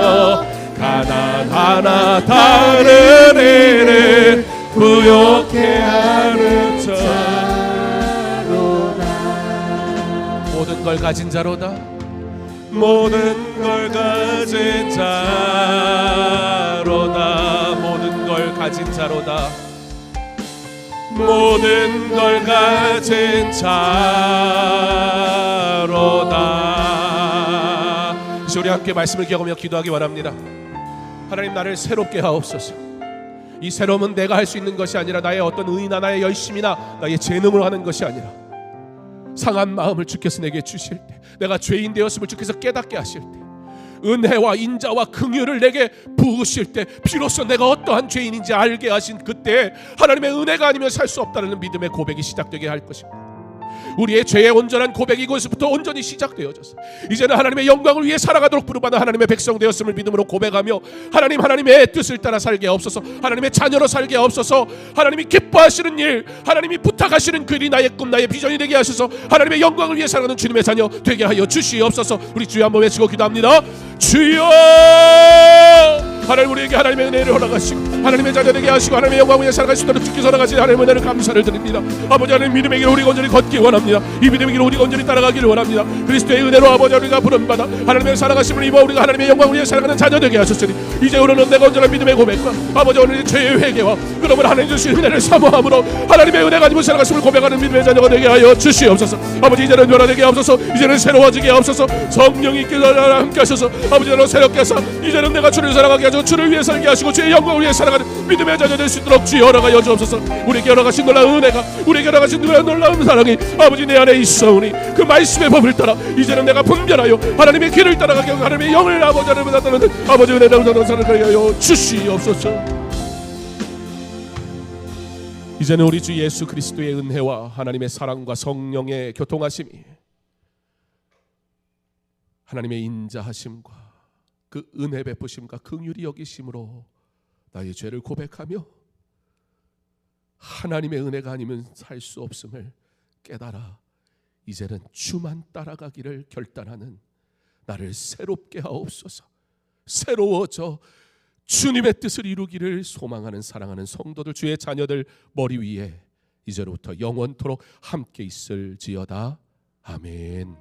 가난하나 다른 일을 부욕해 하는 자로다. 모든 걸 가진 자로다. 모든 걸 가진 자로다. 모든 걸 가진 자로다. 모든 걸 가진 자로다. 이제 우리 함께 말씀을 기억하며 기도하기 원합니다. 하나님, 나를 새롭게 하옵소서. 이 새로움은 내가 할 수 있는 것이 아니라 나의 어떤 의나 나의 열심이나 나의 재능으로 하는 것이 아니라 상한 마음을 주께서 내게 주실 때, 내가 죄인 되었음을 주께서 깨닫게 하실 때, 은혜와 인자와 긍휼을 내게 부으실 때 비로소 내가 어떠한 죄인인지 알게 하신 그때 하나님의 은혜가 아니면 살 수 없다는 믿음의 고백이 시작되게 할 것입니다. 우리의 죄의 온전한 고백이 이곳부터 온전히 시작되어져서 이제는 하나님의 영광을 위해 살아가도록 부르받아 하나님의 백성 되었음을 믿음으로 고백하며 하나님의 뜻을 따라 살게 하옵소서. 하나님의 자녀로 살게 하옵소서. 하나님이 기뻐하시는 일, 하나님이 부탁하시는 그 일이 나의 꿈, 나의 비전이 되게 하셔서 하나님의 영광을 위해 살아가는 주님의 자녀 되게 하여 주시옵소서. 우리 주여 한번 외치고 기도합니다. 주여, 하나님 우리에게 하나님의 은혜를 허락하시고 하나님의 자녀 되게 하시고 하나님의 영광 위에 살아갈 수 있도록 주께서 나가신 하나님의 은혜를 감사를 드립니다. 아버지 하나님 믿음의 길을 우리 온전히 걷기 원합니다. 이 믿음의 길을 우리 온전히 따라가기를 원합니다. 그리스도의 은혜로 아버지 우리가 부름받아 하나님의 살아가심을 입어 우리가 하나님의 영광 위에 살아가는 자녀 되게 하셨으니 이제 우리는 내가 온전한 믿음의 고백과 아버지 오늘 죄의 회개와 그러므로 하나님 주신 은혜를 사모함으로 하나님의 은혜 가지고 살아가심을 고백하는 믿음의 자녀가 되게 하여 주시옵소서. 아버지 이제는 변화되게 하옵소서. 이제는 새로워지게 하옵소서. 성령님께서 나와 함께 하셔서 아버지 나로 새롭게 하사 이제는 내가 주를 사랑하게 하시고 주를 위해 살게 하시고 주의 영광을 위해 살아가는 믿음의 자녀 될 수 있도록 주여 허락하여 주옵소서. 우리에게 허락하신 놀라운 은혜가 우리에게 허락하신 놀라운 사랑이 아버지 내 안에 있사오니 그 말씀의 법을 따라 이제는 내가 분별하여 하나님의 길을 따라가게 하고 하나님의 영을 아버지 하나님을 나타내는 아버지 은혜를 사랑하게 하여 주시옵소서. 이제는 우리 주 예수 그리스도의 은혜와 하나님의 사랑과 성령의 교통하심이 하나님의 인자하심과 그 은혜 베푸심과 긍휼히 여기심으로 나의 죄를 고백하며 하나님의 은혜가 아니면 살 수 없음을 깨달아 이제는 주만 따라가기를 결단하는 나를 새롭게 하옵소서. 새로워져 주님의 뜻을 이루기를 소망하는 사랑하는 성도들 주의 자녀들 머리 위에 이제로부터 영원토록 함께 있을지어다. 아멘.